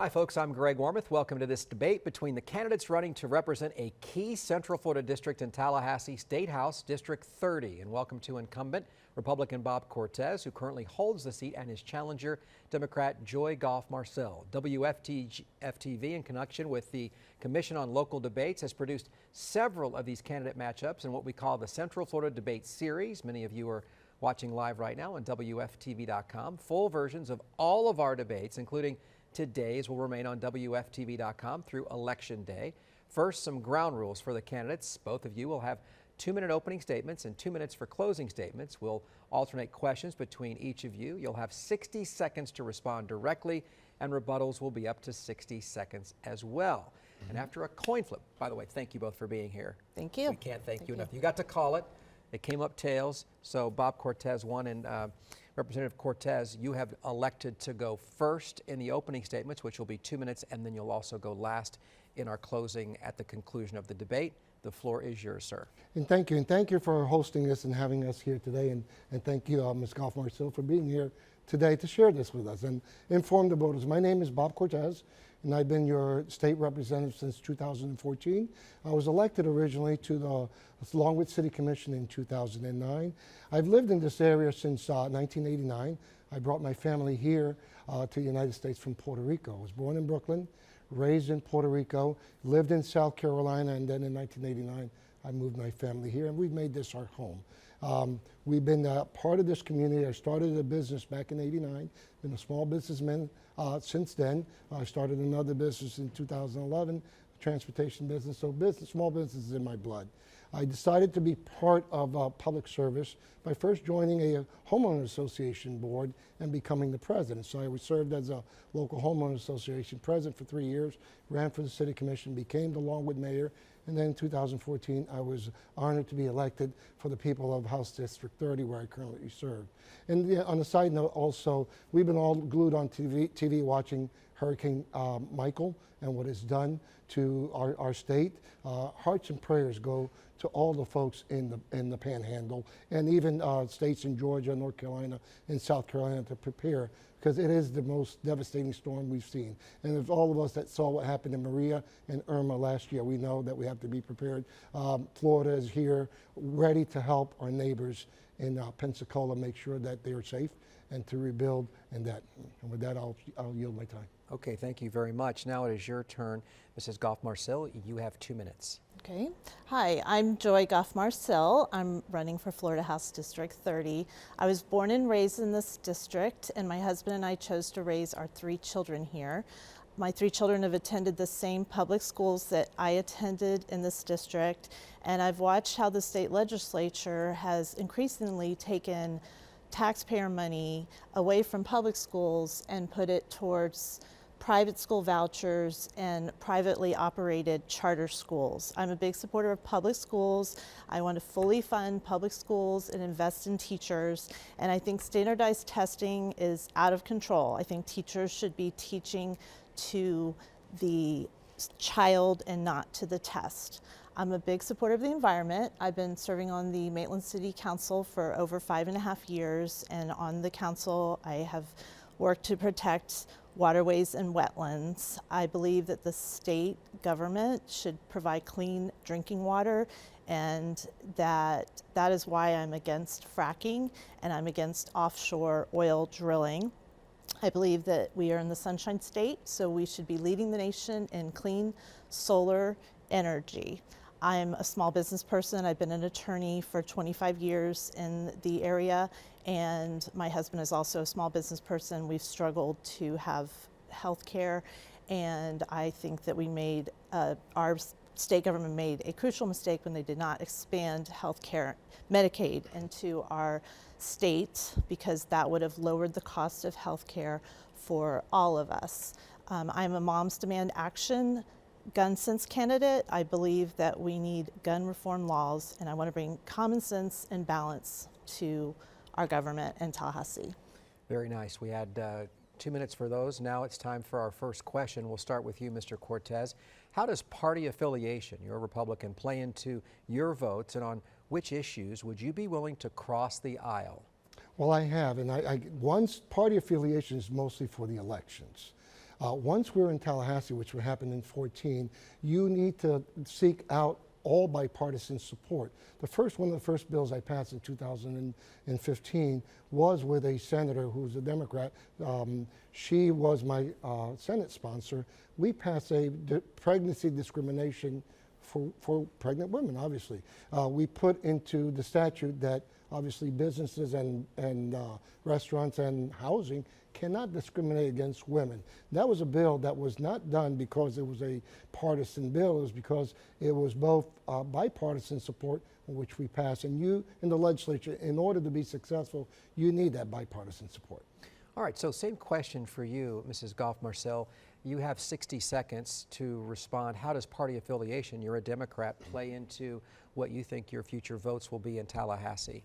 Hi folks, I'm Greg Warmoth. Welcome to this debate between the candidates running to represent a key Central Florida district in Tallahassee State House, District 30. And welcome to incumbent Republican Bob Cortez, who currently holds the seat, and his challenger, Democrat Joy Goff-Marcel. WFTV, in connection with the Commission on Local Debates, has produced several of these candidate matchups in what we call the Central Florida Debate Series. Many of you are watching live right now on WFTV.com. Full versions of all of our debates, including today's, will remain on WFTV.com through Election Day. First, some ground rules for the candidates. Both of you will have 2-minute opening statements and 2 minutes for closing statements. We'll alternate questions between each of you. You'll have 60 seconds to respond directly, and rebuttals will be up to 60 seconds as well. And after a coin flip, by the way, thank you both for being here. Thank you. We can't thank you enough. You got to call it. It came up tails, so Bob Cortez won, and Representative Cortez, you have elected to go first in the opening statements, which will be 2 minutes, and then you'll also go last in our closing at the conclusion of the debate. The floor is yours, sir. And thank you for hosting this and having us here today, and thank you, Ms. Goff-Marcel, for being here today to share this with us and inform the voters. My name is Bob Cortez, and I've been your state representative since 2014. I was elected originally to the Longwood City Commission in 2009. I've lived in this area since 1989. I brought my family here to the United States from Puerto Rico. I was born in Brooklyn, raised in Puerto Rico, lived in South Carolina, and then in 1989 I moved my family here, and we've made this our home. We've been part of this community. I started a business back in '89, been a small businessman since then. I started another business in 2011, a transportation business, so small business is in my blood. I decided to be part of public service by first joining a homeowner association board and becoming the president. So I served as a local homeowner association president for 3 years, ran for the city commission, became the Longwood mayor, and then in 2014 I was honored to be elected for the people of House District 30, where I currently serve. And on a side note also, we've been all glued on TV watching Hurricane Michael and what it's done to our state. Hearts and prayers go to all the folks in the Panhandle, and even states in Georgia, North Carolina, and South Carolina to prepare, because it is the most devastating storm we've seen. And if all of us that saw what happened in Maria and Irma last year, we know that we have to be prepared. Florida is here, ready to help our neighbors in Pensacola make sure that they are safe and to rebuild. And with that, I'll yield my time. Okay, thank you very much. Now it is your turn. Mrs. Goff-Marcel, you have 2 minutes. Okay. Hi, I'm Joy Goff-Marcel. I'm running for Florida House District 30. I was born and raised in this district, and my husband and I chose to raise our 3 children here. My 3 children have attended the same public schools that I attended in this district, and I've watched how the state legislature has increasingly taken taxpayer money away from public schools and put it towards private school vouchers and privately operated charter schools. I'm a big supporter of public schools. I want to fully fund public schools and invest in teachers. And I think standardized testing is out of control. I think teachers should be teaching to the child and not to the test. I'm a big supporter of the environment. I've been serving on the Maitland City Council for over 5.5 years, and on the council I have worked to protect waterways and wetlands. I believe that the state government should provide clean drinking water, and that is why I'm against fracking and I'm against offshore oil drilling. I believe that we are in the Sunshine State, so we should be leading the nation in clean solar energy. I'm a small business person. I've been an attorney for 25 years in the area, and my husband is also a small business person. We've struggled to have health care, and I think that our state government made a crucial mistake when they did not expand health care, Medicaid, into our state, because that would have lowered the cost of health care for all of us. I'm a Moms Demand Action gun sense candidate. I believe that we need gun reform laws, and I want to bring common sense and balance to our government in Tallahassee. Very nice. We had 2 minutes for those. Now it's time for our first question. We'll start with you, Mr. Cortez. How does party affiliation, you're a Republican, play into your votes, and on which issues would you be willing to cross the aisle? Well, I have, and one's party affiliation is mostly for the elections. Once we're in Tallahassee, which will happen in 14, you need to seek out all bipartisan support. One of the first bills I passed in 2015 was with a senator who's a Democrat. She was my Senate sponsor. We passed a pregnancy discrimination for pregnant women, obviously. We put into the statute that obviously businesses and restaurants and housing cannot discriminate against women. That was a bill that was not done because it was a partisan bill. It was because it was both bipartisan support, which we passed, and you in the legislature, in order to be successful, you need that bipartisan support. All right, so same question for you, Mrs. Goff-Marcel. You have 60 seconds to respond. How does party affiliation, you're a Democrat, play into what you think your future votes will be in Tallahassee?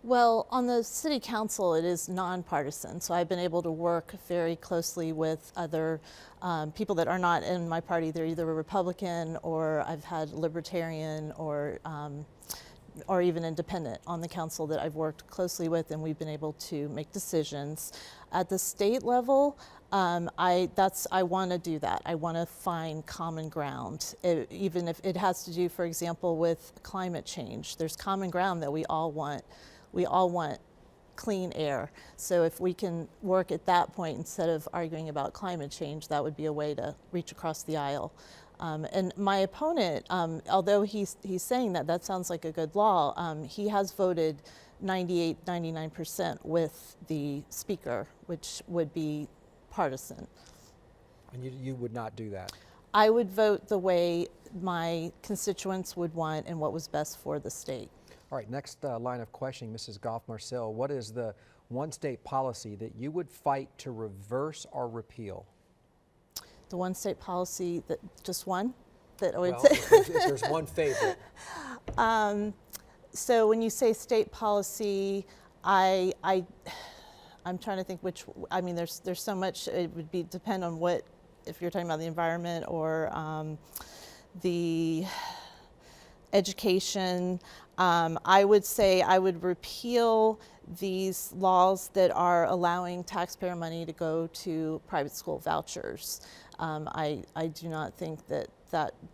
Well, on the city council, it is nonpartisan. So I've been able to work very closely with other people that are not in my party. They're either a Republican, or I've had Libertarian, or even Independent on the council that I've worked closely with, and we've been able to make decisions. At the state level, I want to do that. I want to find common ground, even if it has to do, for example, with climate change. There's common ground that we all want. We all want clean air. So if we can work at that point instead of arguing about climate change, that would be a way to reach across the aisle. And my opponent, although he's saying that sounds like a good law, he has voted 98, 99% with the speaker, which would be partisan. And you would not do that? I would vote the way my constituents would want and what was best for the state. All right, next line of questioning, Mrs. Goff-Marcel. What is the one state policy that you would fight to reverse or repeal? The one state policy, that just one? That I would Well, say. if there's one favorite. So when you say state policy, I'm trying to think which. I mean, there's so much. It would depend on what, if you're talking about the environment or the education. I would say I would repeal these laws that are allowing taxpayer money to go to private school vouchers. I do not think that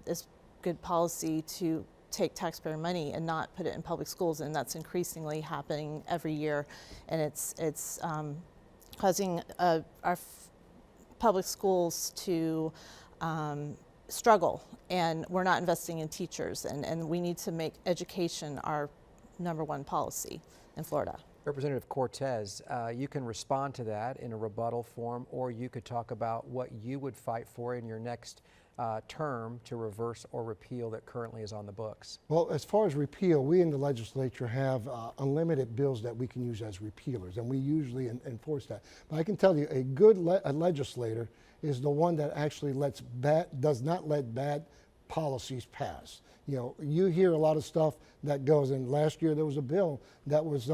is good policy to take taxpayer money and not put it in public schools, and that's increasingly happening every year, and it's causing our public schools to struggle, and we're not investing in teachers, and we need to make education our #1 policy in Florida. Representative Cortez, you can respond to that in a rebuttal form, or you could talk about what you would fight for in your next term to reverse or repeal that currently is on the books. Well, as far as repeal, we in the legislature have unlimited bills that we can use as repealers, and we usually enforce that. But I can tell you, a good legislator is the one that actually does not let bad policies pass. You know, you hear a lot of stuff that goes in. Last year there was a bill that was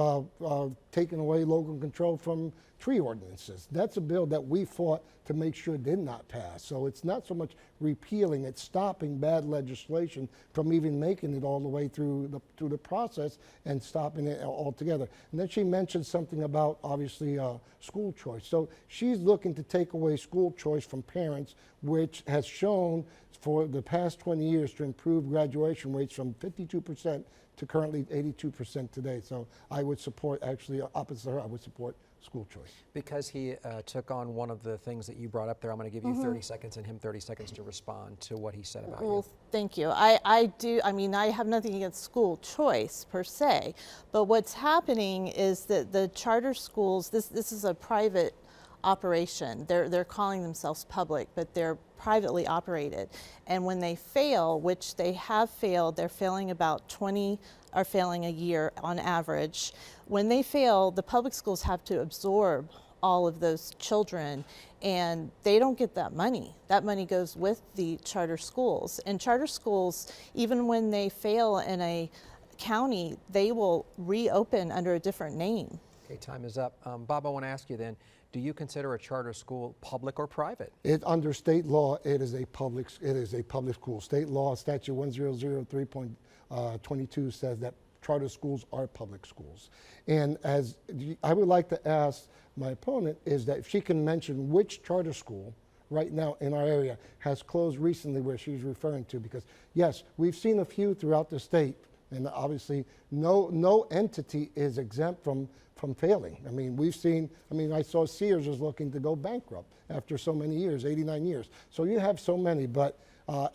taking away local control from tree ordinances. That's a bill that we fought to make sure did not pass. So it's not so much repealing, it's stopping bad legislation from even making it all the way through the process and stopping it altogether. And then she mentioned something about, obviously, school choice. So she's looking to take away school choice from parents, which has shown for the past 20 years to improve graduation rates from 52% to currently 82% today. So I would support, actually opposite her, I would support school choice. Because he took on one of the things that you brought up there, I'm going to give you 30 seconds and him 30 seconds to respond to what he said about Well, you. thank you. I mean, I have nothing against school choice per se, but what's happening is that the charter schools, this is a private operation. They're calling themselves public, but they're privately operated. And when they fail, which they have failed, they're failing about 20 are failing a year on average. When they fail, the public schools have to absorb all of those children, and they don't get that money. That money goes with the charter schools. And charter schools, even when they fail in a county, they will reopen under a different name. Okay, time is up. Bob, I want to ask you then, do you consider a charter school public or private? Under state law, it is a public school. State law, statute 1003.22 says that charter schools are public schools. And as I would like to ask my opponent is that if she can mention which charter school right now in our area has closed recently where she's referring to, because yes, we've seen a few throughout the state, and obviously no entity is exempt from failing. I mean, I saw Sears was looking to go bankrupt after so many years, 89 years. So you have so many, but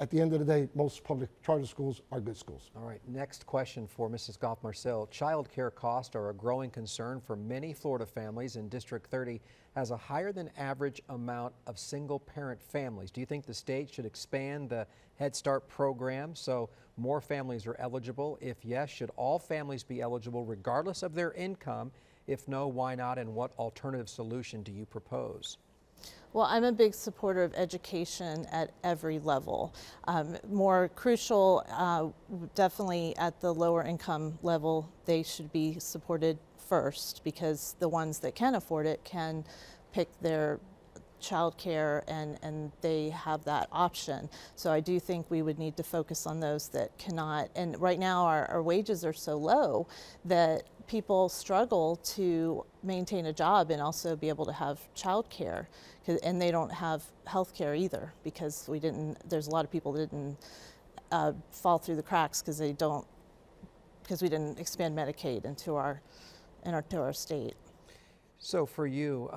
at the end of the day, most public charter schools are good schools. All right, next question for Mrs. Goff-Marcel. Child care costs are a growing concern for many Florida families, and District 30 has a higher than average amount of single parent families. Do you think the state should expand the Head Start program so more families are eligible? If yes, should all families be eligible regardless of their income? If no, why not, and what alternative solution do you propose? Well, I'm a big supporter of education at every level. More crucial, definitely at the lower income level, they should be supported first, because the ones that can afford it can pick their child care and they have that option. So I do think we would need to focus on those that cannot. And right now our wages are so low that people struggle to maintain a job and also be able to have child care, and they don't have health care either, because there's a lot of people that didn't fall through the cracks because we didn't expand Medicaid into our state. So for you,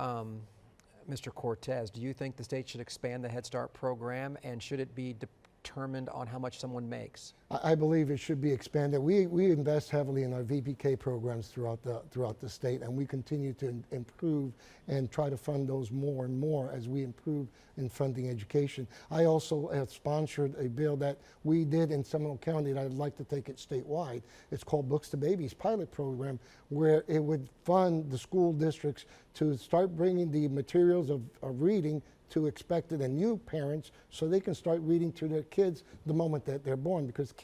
Mr. Cortez, do you think the state should expand the Head Start program, and should it be determined on how much someone makes? I believe it should be expanded. We invest heavily in our VPK programs throughout the state, and we continue to improve and try to fund those more and more as we improve in funding education. I also have sponsored a bill that we did in Seminole County, and I'd like to take it statewide. It's called Books to Babies pilot program, where it would fund the school districts to start bringing the materials of reading to expected and new parents, so they can start reading to their kids the moment that they're born, because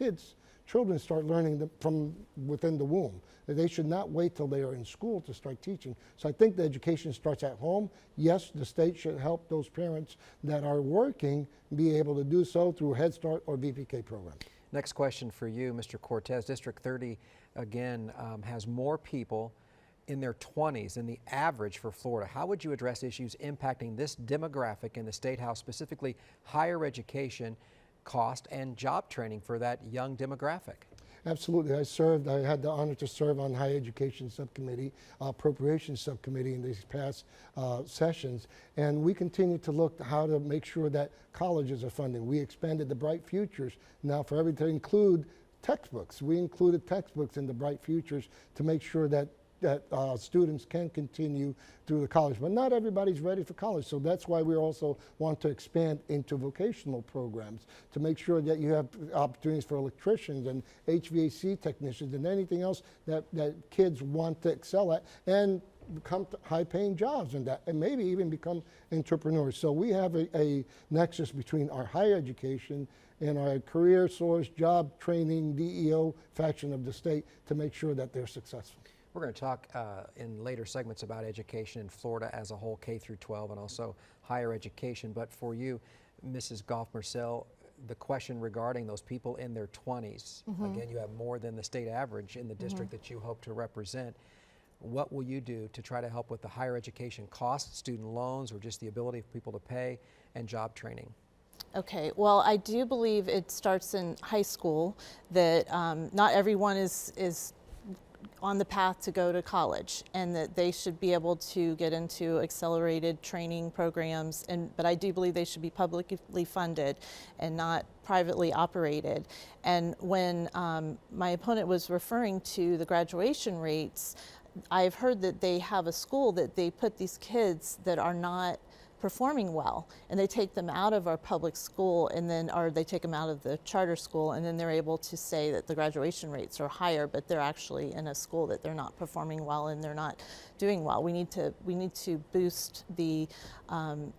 children start learning from within the womb. They should not wait till they are in school to start teaching. So I think the education starts at home. Yes, the state should help those parents that are working be able to do so through Head Start or VPK programs. Next question for you, Mr. Cortez. District 30, again, has more people in their 20s than the average for Florida. How would you address issues impacting this demographic in the State House, specifically higher education cost and job training for that young demographic? Absolutely. I had the honor to serve on Higher Education Subcommittee, Appropriations Subcommittee in these past sessions, and we continue to look at how to make sure that colleges are funded. We expanded the Bright Futures now for everything to include textbooks. We included textbooks in the Bright Futures to make sure that students can continue through the college, but not everybody's ready for college. So that's why we also want to expand into vocational programs to make sure that you have opportunities for electricians and HVAC technicians and anything else that kids want to excel at and become high-paying jobs and maybe even become entrepreneurs. So we have a nexus between our higher education and our career source, job training, DEO faction of the state to make sure that they're successful. We're going to talk in later segments about education in Florida as a whole, K through 12, and also higher education. But for you, Mrs. Goff-Marcel, the question regarding those people in their 20s, again, you have more than the state average in the district that you hope to represent. What will you do to try to help with the higher education costs, student loans, or just the ability of people to pay, and job training? Okay, well, I do believe it starts in high school, that not everyone is on the path to go to college, and that they should be able to get into accelerated training programs, but I do believe they should be publicly funded and not privately operated. And when my opponent was referring to the graduation rates, I've heard that they have a school that they put these kids that are not performing well, and they take them out of our public school, and then, or they take them out of the charter school, and then they're able to say that the graduation rates are higher, but they're actually in a school that they're not performing well and they're not doing well. We need to boost the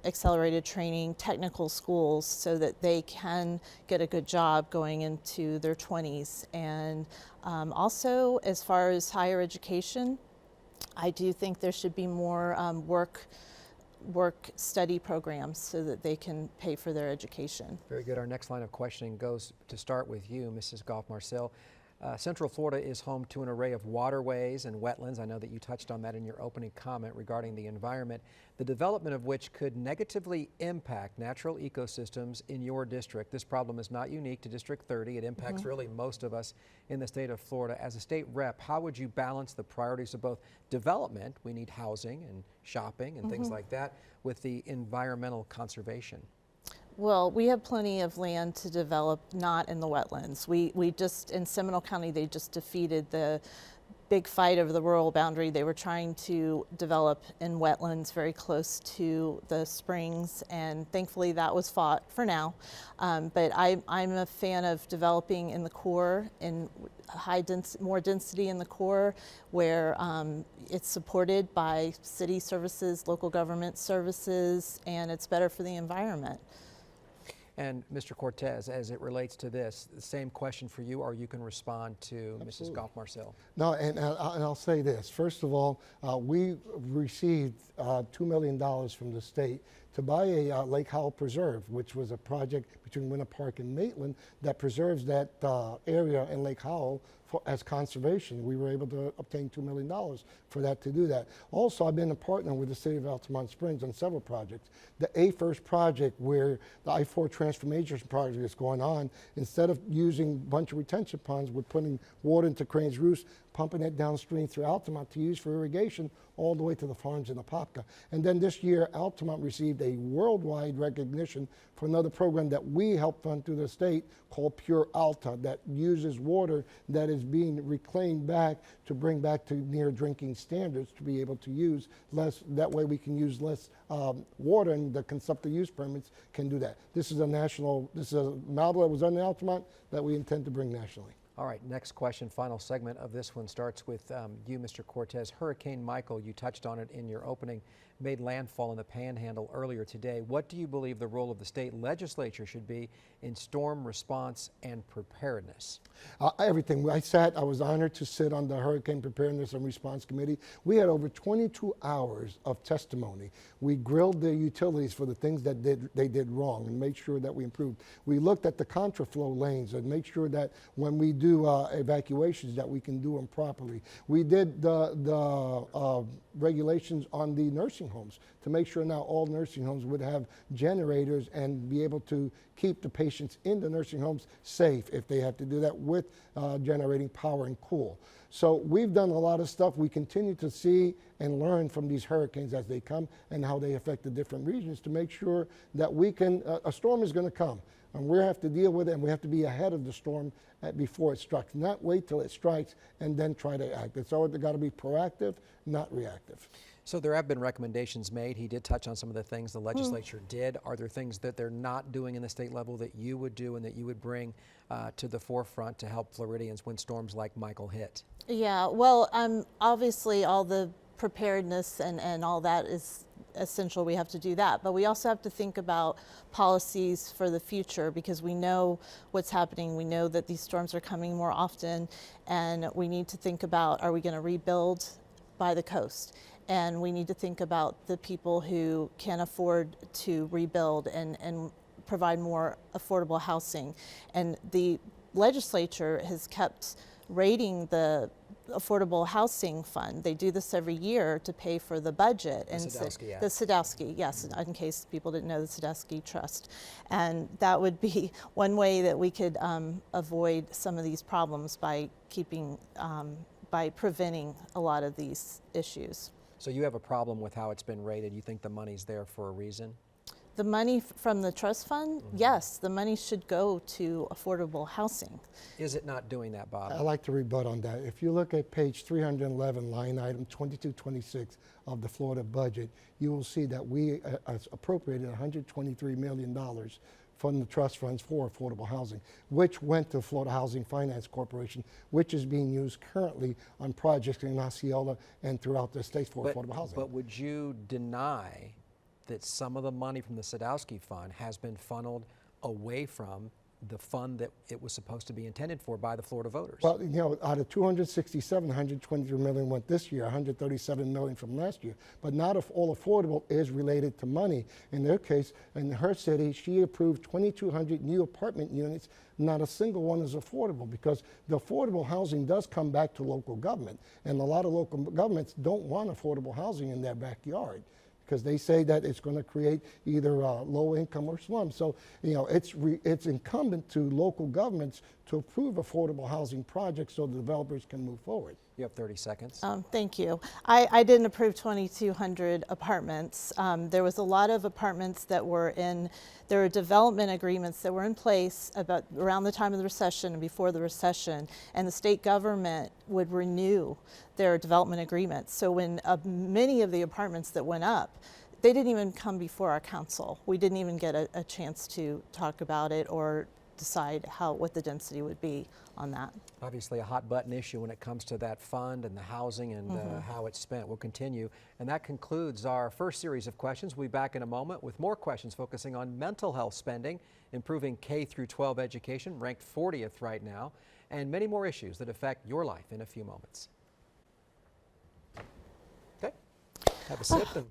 accelerated training technical schools so that they can get a good job going into their 20s. And also, as far as higher education, I do think there should be more work study programs so that they can pay for their education. Very good. Our next line of questioning goes to start with you, Mrs. Goff-Marcel. Central Florida is home to an array of waterways and wetlands. I know that you touched on that in your opening comment regarding the environment, the development of which could negatively impact natural ecosystems in your district. This problem is not unique to District 30. It impacts really most of us in the state of Florida. As a state rep, how would you balance the priorities of both development, we need housing and shopping and things like that, with the environmental conservation? Well, we have plenty of land to develop, not in the wetlands. We just, in Seminole County, they just defeated the big fight over the rural boundary. They were trying to develop in wetlands very close to the springs, and thankfully that was fought for now. But I'm a fan of developing in the core, in more density in the core, where it's supported by city services, local government services, and it's better for the environment. And Mr. Cortez, as it relates to this, the same question for you, or you can respond to Mrs. Goff-Marcel. No, and I'll say this. First of all, we received $2 million from the state to buy a Lake Howell Preserve, which was a project between Winter Park and Maitland that preserves that area in Lake Howell as conservation. We were able to obtain $2 million for that to do that. Also, I've been a partner with the city of Altamont Springs on several projects. The A-First project, where the I-4 transformation project is going on, instead of using a bunch of retention ponds, we're putting water into Crane's Roost, pumping it downstream through Altamont to use for irrigation all the way to the farms in Apopka. And then this year, Altamont received a worldwide recognition for another program that we helped fund through the state called Pure Alta, that uses water that is being reclaimed back to bring back to near drinking standards to be able to use less. That way we can use less water, and the consumptive use permits can do that. This is a model that was done in Altamont that we intend to bring nationally. All right, next question, final segment of this one starts with you, Mr. Cortez. Hurricane Michael, you touched on it in your opening, made landfall in the Panhandle earlier today. What do you believe the role of the state legislature should be in storm response and preparedness? Everything. I was honored to sit on the Hurricane Preparedness and Response Committee. We had over 22 hours of testimony. We grilled the utilities for the things that they did wrong and made sure that we improved. We looked at the contraflow lanes and made sure that when we do evacuations that we can do them properly. We did the regulations on the nursing homes to make sure now all nursing homes would have generators and be able to keep the patients in the nursing homes safe if they have to do that with generating power and cool. So we've done a lot of stuff. We continue to see and learn from these hurricanes as they come and how they affect the different regions to make sure that we can, a storm is going to come. And we have to deal with it, and we have to be ahead of the storm before it strikes, not wait till it strikes and then try to act. It's always got to be proactive, not reactive. So there have been recommendations made. He did touch on some of the things the legislature did. Are there things that they're not doing in the state level that you would do and that you would bring to the forefront to help Floridians when storms like Michael hit? Yeah, well, obviously all the preparedness and all that is essential. We have to do that, but we also have to think about policies for the future, because we know what's happening. We know that these storms are coming more often, and we need to think about, are we going to rebuild by the coast? And we need to think about the people who can afford to rebuild and provide more affordable housing. And the legislature has kept rating the Affordable Housing Fund. They do this every year to pay for the budget. The and Sadowski Act. The Sadowski, yes, in case people didn't know, the Sadowski Trust. And that would be one way that we could avoid some of these problems by by preventing a lot of these issues. So you have a problem with how it's been rated. You think the money's there for a reason? The money from the trust fund, yes, the money should go to affordable housing. Is it not doing that, Bob? I'd like to rebut on that. If you look at page 311, line item 2226 of the Florida budget, you will see that we appropriated $123 million from the trust funds for affordable housing, which went to Florida Housing Finance Corporation, which is being used currently on projects in Osceola and throughout the state for affordable housing. But would you deny that some of the money from the Sadowski Fund has been funneled away from the fund that it was supposed to be intended for by the Florida voters. Well, you know, out of 267, 123 million went this year, 137 million from last year. But not if all affordable is related to money. In their case, in her city, she approved 2,200 new apartment units. Not a single one is affordable because the affordable housing does come back to local government. And a lot of local governments don't want affordable housing in their backyard, because they say that it's going to create either low income or slum. So, you know, it's incumbent to local governments to approve affordable housing projects so the developers can move forward. You have 30 seconds. Thank you. I didn't approve 2,200 apartments. There was a lot of apartments that were there were development agreements that were in place about around the time of the recession and before the recession, and the state government would renew their development agreements. So when many of the apartments that went up, they didn't even come before our council. We didn't even get a chance to talk about it or decide what the density would be on that. Obviously a hot button issue when it comes to that fund and the housing and how it's spent. We'll continue. And that concludes our first series of questions. We'll be back in a moment with more questions focusing on mental health spending, improving K through 12 education, ranked 40th right now, and many more issues that affect your life in a few moments. Okay, have a sip. And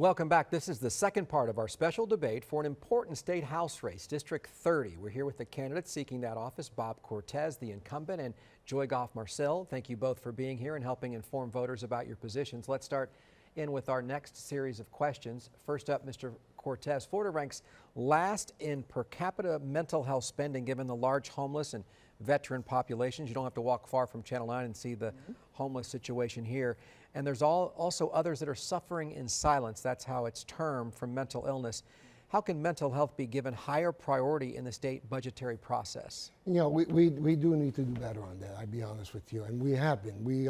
welcome back. This is the second part of our special debate for an important state house race, District 30. We're here with the candidates seeking that office, Bob Cortez, the incumbent, and Joy Goff-Marcel. Thank you both for being here and helping inform voters about your positions. Let's start in with our next series of questions. First up, Mr. Cortez. Florida ranks last in per capita mental health spending given the large homeless and veteran populations. You don't have to walk far from Channel 9 and see the homeless situation here. And there's also others that are suffering in silence. That's how it's termed, from mental illness. How can mental health be given higher priority in the state budgetary process? You know, we do need to do better on that, I'll be honest with you, and we have been. We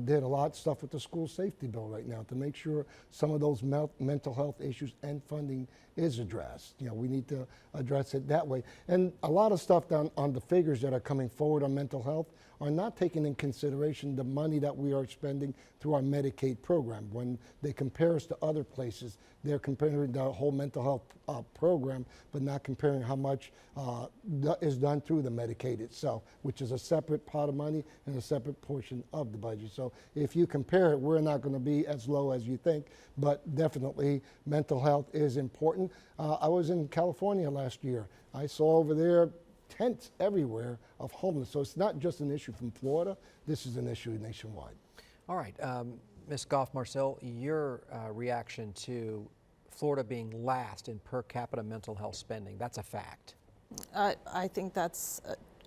did a lot of stuff with the school safety bill right now to make sure some of those mental health issues and funding is addressed. You know, we need to address it that way. And a lot of stuff down on the figures that are coming forward on mental health are not taking in consideration the money that we are spending through our Medicaid program. When they compare us to other places, they're comparing the whole mental health program, but not comparing how much is done through the Medicaid itself, which is a separate pot of money and a separate portion of the budget. So if you compare it, we're not going to be as low as you think, but definitely mental health is important. I was in California last year. I saw over there tents everywhere of homeless. So it's not just an issue from Florida. This is an issue nationwide. All right, Ms. Goff-Marcel, your reaction to Florida being last in per capita mental health spending. That's a fact. I think that's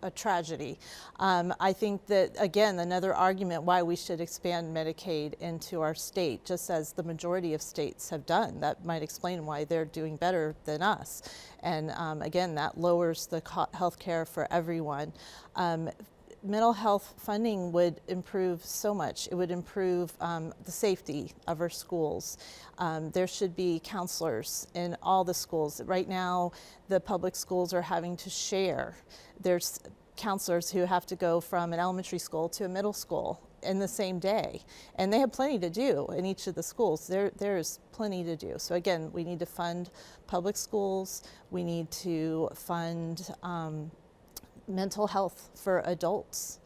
a tragedy. I think that, again, another argument why we should expand Medicaid into our state, just as the majority of states have done. That might explain why they're doing better than us. And again, that lowers the health care for everyone. Mental health funding would improve so much. It would improve the safety of our schools. There should be counselors in all the schools. Right now, the public schools are having to share. There's counselors who have to go from an elementary school to a middle school in the same day. And they have plenty to do in each of the schools. There's plenty to do. So again, we need to fund public schools. We need to fund mental health for adults.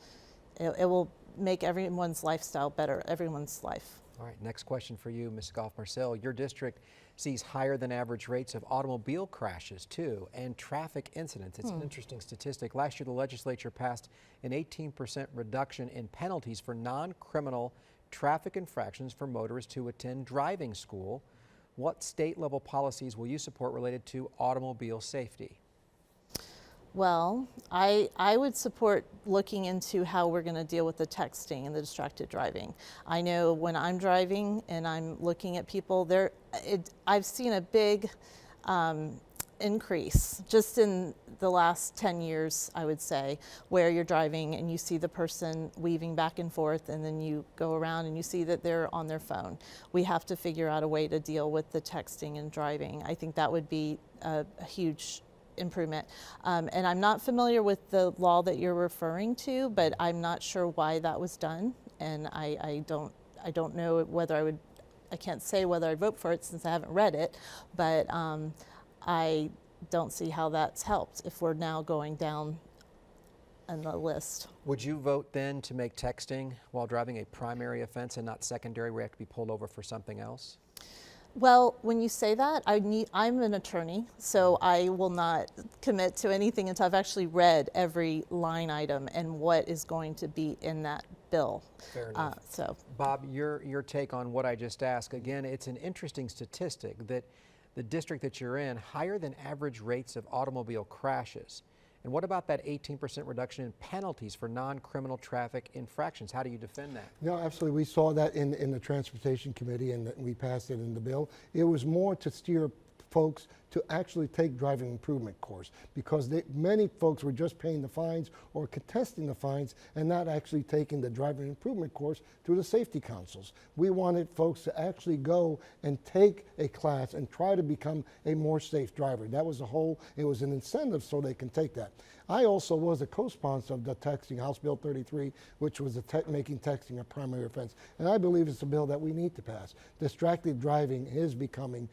It will make everyone's lifestyle better, everyone's life. All right, next question for you, Ms. Goff-Marcel. Your district sees higher than average rates of automobile crashes too, and traffic incidents. It's an interesting statistic. Last year, the legislature passed an 18% reduction in penalties for non-criminal traffic infractions for motorists who attend driving school. What state level policies will you support related to automobile safety? Well, I would support looking into how we're going to deal with the texting and the distracted driving. I know when I'm driving and I'm looking at people, I've seen a big increase just in the last 10 years, I would say, where you're driving and you see the person weaving back and forth, and then you go around and you see that they're on their phone. We have to figure out a way to deal with the texting and driving. I think that would be a huge improvement. And I'm not familiar with the law that you're referring to, but I'm not sure why that was done. And I don't know whether I can't say whether I'd vote for it since I haven't read it, but I don't see how that's helped if we're now going down on the list. Would you vote then to make texting while driving a primary offense and not secondary, where you have to be pulled over for something else? Well, when you say that, I'm an attorney, so I will not commit to anything until I've actually read every line item and what is going to be in that bill. Fair enough. Bob, your take on what I just asked. Again, it's an interesting statistic that the district that you're in, higher than average rates of automobile crashes. And what about that 18% reduction in penalties for non-criminal traffic infractions? How do you defend that? No, absolutely. We saw that in the Transportation Committee, and we passed it in the bill. It was more to steer folks to actually take driving improvement course, because many folks were just paying the fines or contesting the fines and not actually taking the driving improvement course through the safety councils. We wanted folks to actually go and take a class and try to become a more safe driver. That was it was an incentive so they can take that. I also was a co-sponsor of the texting, House Bill 33, which was making texting a primary offense. And I believe it's a bill that we need to pass. Distracted driving is becoming